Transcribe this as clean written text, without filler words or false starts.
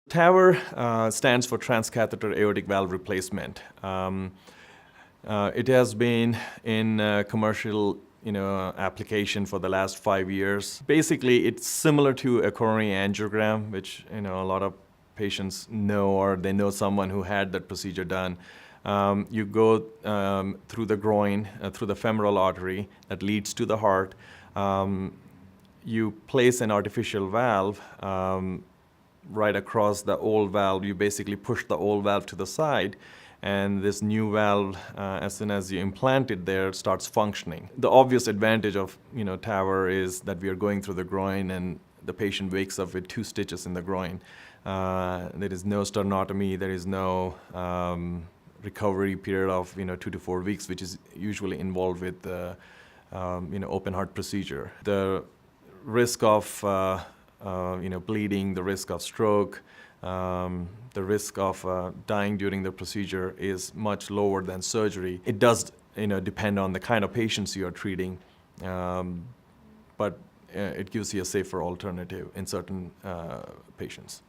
TAVR stands for transcatheter aortic valve replacement. It has been in commercial application for the last 5 years. Basically, it's similar to a coronary angiogram, which a lot of patients know, or they know someone who had that procedure done. You go through the groin, through the femoral artery that leads to the heart. You place an artificial valve right across the old valve. You basically push the old valve to the side, and this new valve, as soon as you implant it there, starts functioning. The obvious advantage of TAVR is that we are going through the groin, and the patient wakes up with 2 stitches in the groin. There is no sternotomy. There is no recovery period of 2 to 4 weeks, which is usually involved with the open heart procedure. The risk of bleeding, the risk of stroke, the risk of dying during the procedure is much lower than surgery. It does depend on the kind of patients you are treating, but it gives you a safer alternative in certain patients.